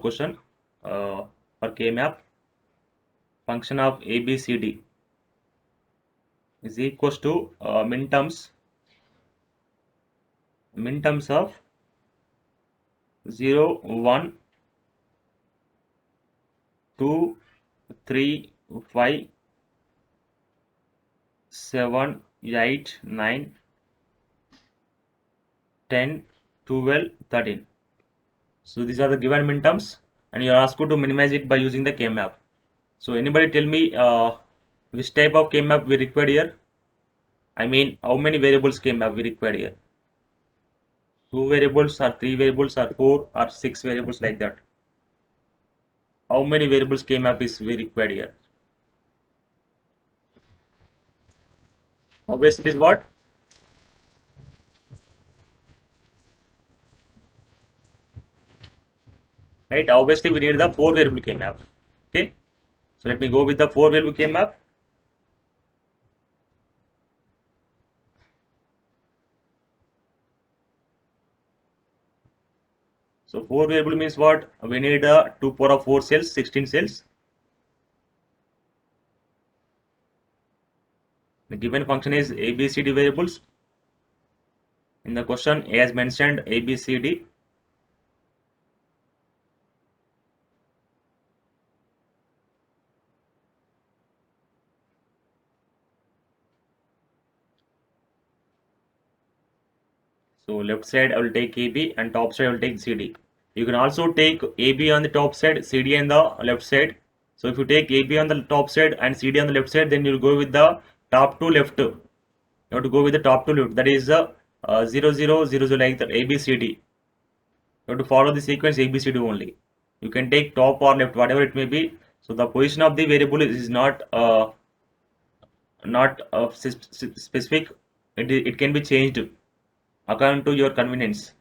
question for K-map. Function of ABCD is equals to minterms of 0, 1, 2, 3, 5, 7, 8, 9, 10, 12, 13. So these are the given minterms, and you are asked to minimize it by using the K-map. So anybody tell me which type of K-map we required here? I mean, how many variables K-map we required here? 2 variables or 3 variables or 4 or 6 variables, like that. How many variables K-map is we required here? Obviously, it is what? Right? Obviously, we need the 4 variable K-map. Okay. So let me go with the 4 variable K-map. So 4 variable means what? We need 2 power of 4 cells, 16 cells. The given function is ABCD variables. In the question, as mentioned, ABCD. So left side I will take AB and top side I will take CD. You can also take AB on the top side, CD on the left side. So if you take AB on the top side and CD on the left side, then you will go with the top to left. You have to go with the top to left. That is 0, 0, 0, 0, like that, ABCD. You have to follow the sequence ABCD only. You can take top or left, whatever it may be. So the position of the variable is not specific. It can be changed according to your convenience.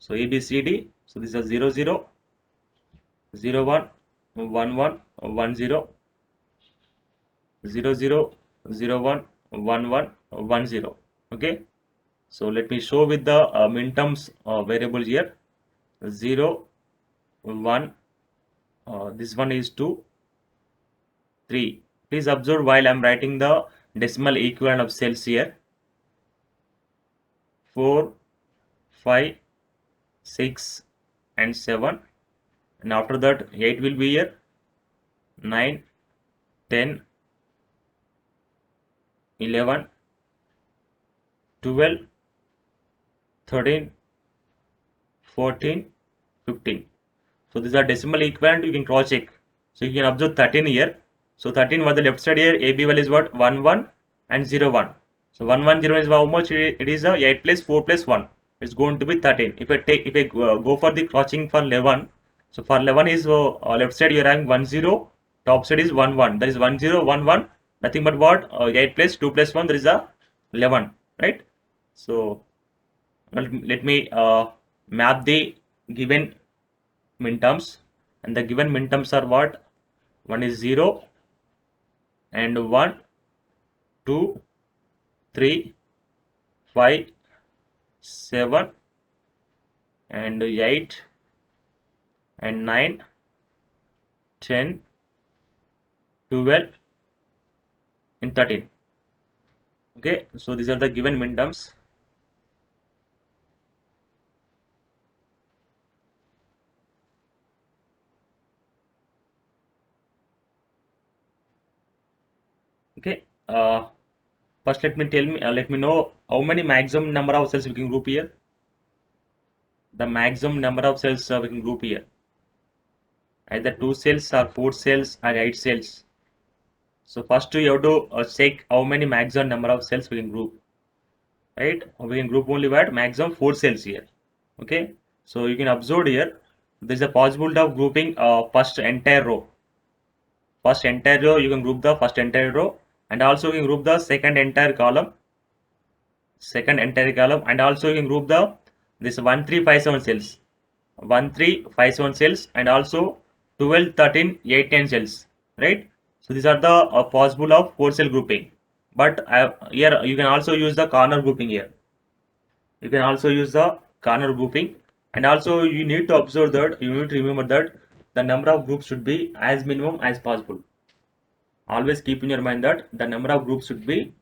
So ABCD. So this is 0, 0, 0, 1, 1, 1, 1, 0, 0, 0, 0, 1, 1, 1, 1, 0. Okay. So let me show with the minterms variables here. 0, 1, this one is 2, 3. Please observe while I am writing the decimal equivalent of cells here. 4, 5, 6 and 7, and after that 8 will be here, 9, 10, 11, 12, 13, 14, 15. So these are decimal equivalent. You can cross check. So you can observe 13 here. So 13 was the left side here. AB value is what? 1, 1 and 0, 1. So 1, 1, 0 is how much? It is 8 plus 4 plus 1. It's going to be 13. If I go for the crossing for 11, so for 11 is left side you are having 1, 0, top side is 1, 1. That is 1, 0, 1, 1. Nothing but what? 8 plus 2 plus 1. There is a 11, right? So let me map the given minterms, and the given minterms are what? One is 0 and 1, 2, 3, 5, 7 and 8 and 9, 10, 12 and 13. Okay, so these are the given minterms. Okay, first let me know how many maximum number of cells we can group here. The maximum number of cells we can group here, either 2 cells or 4 cells or 8 cells. So first you have to check how many maximum number of cells we can group, right? We can group only what? Maximum 4 cells here. Okay, so you can observe here there is a possibility of grouping first entire row. First entire row, you can group the first entire row, and also you can group the second entire column, and also you can group the this 1, 3, 5, 7 cells, 1, 3, 5, 7 cells, and also 12, 13, 8, 10 cells, right? So these are the possible of 4 cell grouping. But here you can also use the corner grouping here. You can also use the corner grouping. And also you need to observe that, you need to remember that the number of groups should be as minimum as possible. Always keep in your mind that the number of groups should be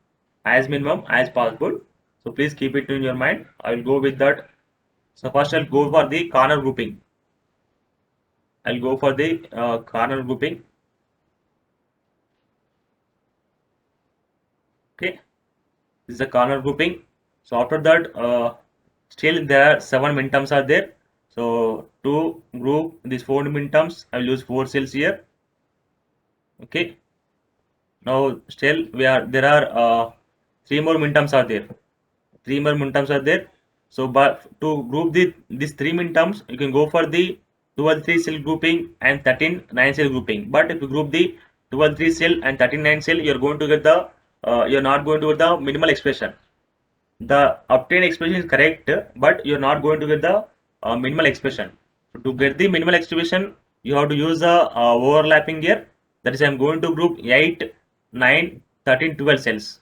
as minimum as possible. So please keep it in your mind. I will go with that. So first I'll go for the corner grouping. I'll go for the corner grouping. Okay, this is the corner grouping. So after that, still there are 7 minterms are there. So to group these 4 minterms, I will use 4 cells here. Okay. Now still there are 3 more minterms are there. 3 more minterms are there. So but to group these 3 minterms, you can go for the 12 3 cell grouping and 13 9 cell grouping. But if you group the 12 3 cell and 13 9 cell, you're going to get the you're not going to get the minimal expression. The obtained expression is correct, but you're not going to get the minimal expression. So to get the minimal expression, you have to use the overlapping here. That is, I'm going to group 8 9 13 12 cells.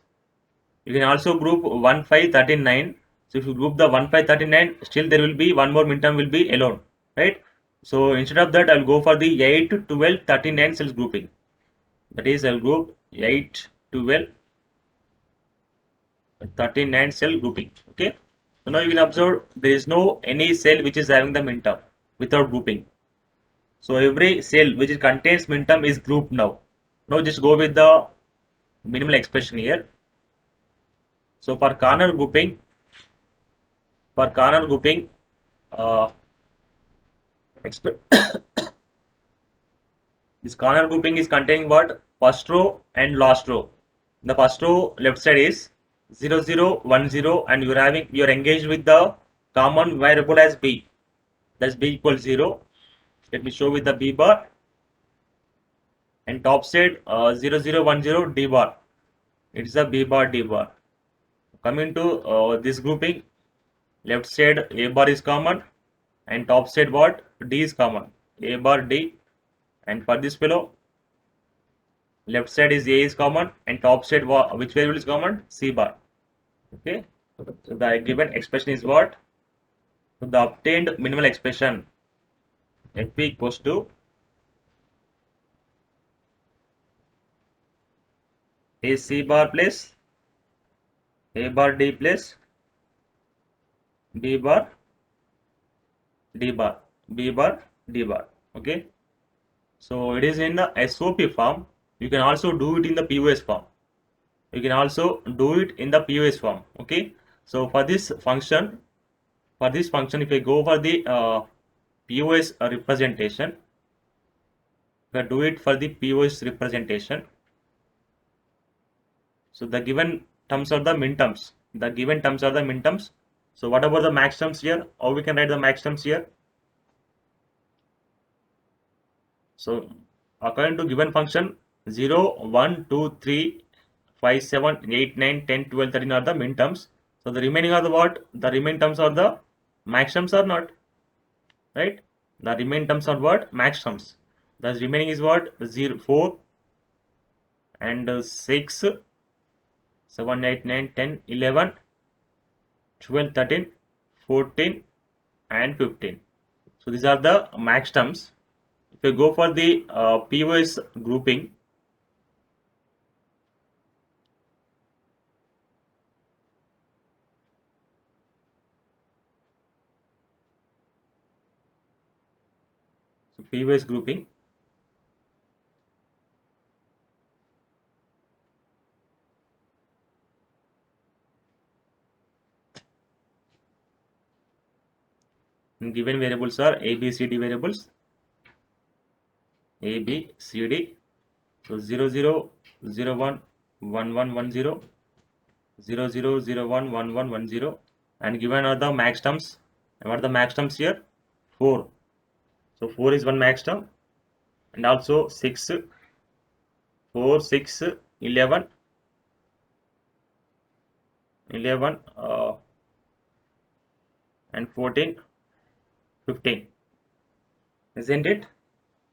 You can also group 1 5 13 9. So if you group the 1 5 13 9, still there will be one more minterm will be alone, right? So instead of that, I'll go for the 8 12 13 9 cells grouping. That is, I'll group 8 12 39 cell grouping. Okay, so now you can observe there is no any cell which is having the minterm without grouping. So every cell which contains minterm is grouped now. Now just go with the minimal expression here. So for corner grouping, uh, this corner grouping is containing what? First row and last row. The first row left side is 0 0 1 0, and you're engaged with the common variable as b. That's b equals 0. Let me show with the b bar, and top side 0 0 1 0 d bar. It's a b bar d bar. Coming to this grouping, left side a bar is common, and top side what? D is common. A bar d, and for this fellow, left side is a is common, and top side which variable is common? C bar. Okay, so the given expression is what? So the obtained minimal expression fp equals to a c bar plus a bar d plus b bar d bar b bar d bar. Okay, so it is in the SOP form. You can also do it in the POS form. You can also do it in the POS form. Okay, so for this function, if I go for the POS representation, if I do it for the POS representation, so the given terms are the minterms. The given terms are the minterms. So what about the max terms here? How we can write the max terms here? So according to given function, 0, 1, 2, 3, 5, 7, 8, 9, 10, 12, 13 are the minterms. So the remaining are the what? The remaining terms are the max terms or not? Right? The remaining terms are what? Max terms. The remaining is what? 0, 4 and 6, 7, 8, 9, 10, 11, 12, 13, 14 and 15. So these are the max terms. If you go for the POS grouping, so POS grouping, given variables are A, B, C, D variables. A, B, C, D. So 0, 0, 0, 1, 1, 1, 1, 0, 0, 0, 0, 1, 1, 1, 1, 0. And given are the max terms. And what are the max terms here? 4. So 4 is one max term. And also 6, 4, 6, 11, 11, and 14, 15. Isn't it?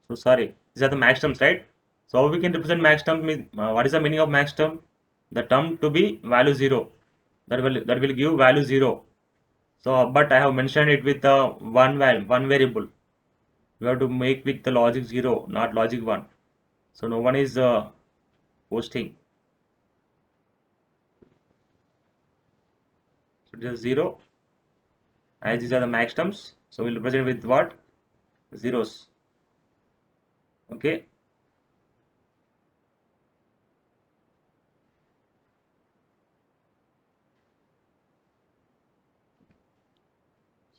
So sorry, these are the max terms, right? So how we can represent max term? What is the meaning of max term? The term to be value 0. That will give value 0. So, but I have mentioned it with one variable. You have to make with the logic 0, not logic 1. So no one is posting. So it is 0, as these are the max terms. So we'll represent with what? Zeros. Okay.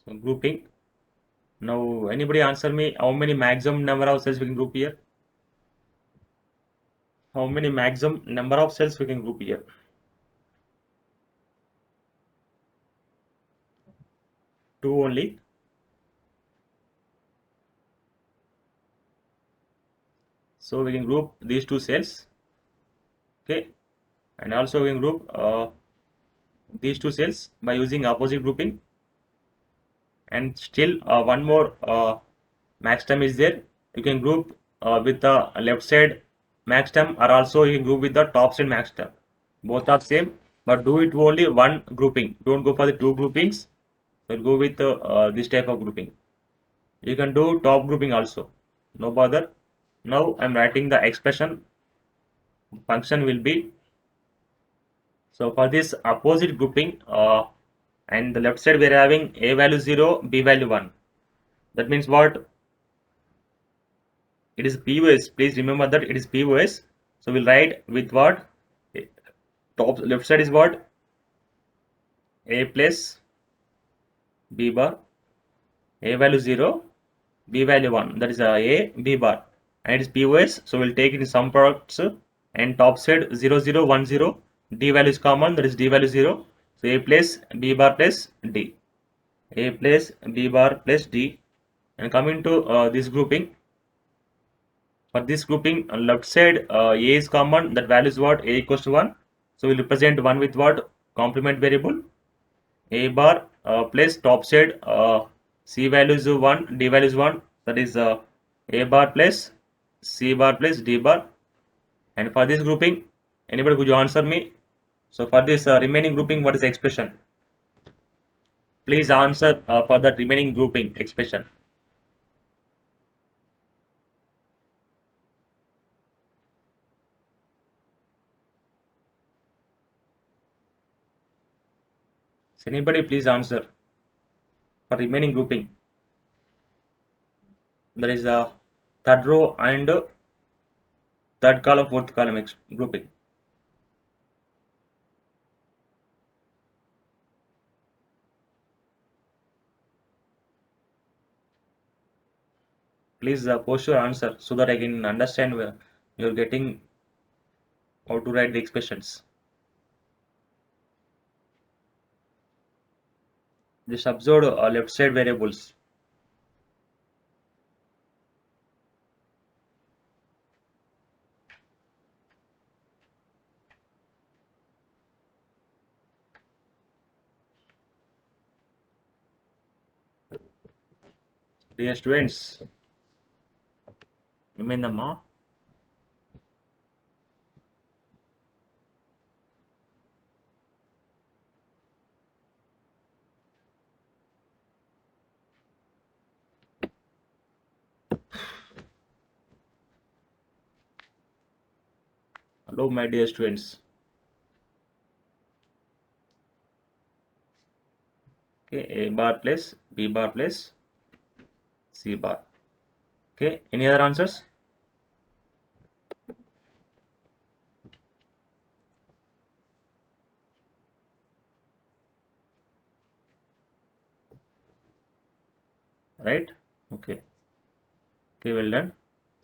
So grouping. Now anybody answer me how many maximum number of cells we can group here? How many maximum number of cells we can group here? Two only. So we can group these two cells. Okay. And also we can group these two cells by using opposite grouping. And still one more max term is there. You can group with the left side max term, or also you can group with the top side max term. Both are same, but do it only one grouping. Don't go for the two groupings. So go with this type of grouping. You can do top grouping also. No bother. Now I'm writing the expression. Function will be, so for this opposite grouping, and the left side we are having a value 0, b value 1. That means what? It is POS. Please remember that it is POS. So we'll write with what? Top left side is what? A plus B bar. A value 0, B value 1. That is A, B bar. And it is POS. So we'll take it in some products. And top side 0, 0, 1, 0. D value is common. That is D value 0. So A plus B bar plus D. A plus B bar plus D. And coming to this grouping. For this grouping, left side A is common. That value is what? A equals to 1. So we'll represent 1 with what? Complement variable. A bar plus top side C value is 1, D value is 1. That is A bar plus C bar plus D bar. And for this grouping, anybody could you answer me? So for this remaining grouping, what is the expression? Please answer for that remaining grouping expression. So anybody please answer for remaining grouping. There is a third row and third column, fourth column grouping. Please post your answer so that I can understand where you're getting how to write the expressions. Just observe left side variables. Dear students, remember, hello my dear students. Okay, A bar plus B bar plus C bar. Okay, any other answers? Right? Okay. Okay, well done.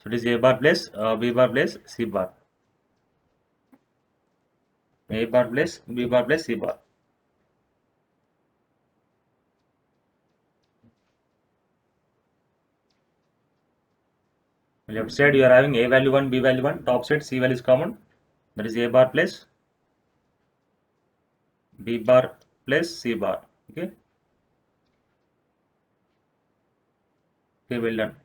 So it is A bar plus B bar plus C bar. A bar plus B bar plus C bar. Left side you are having A value 1, B value 1, top side C value is common. That is A bar plus B bar plus C bar. Okay. Okay, well done.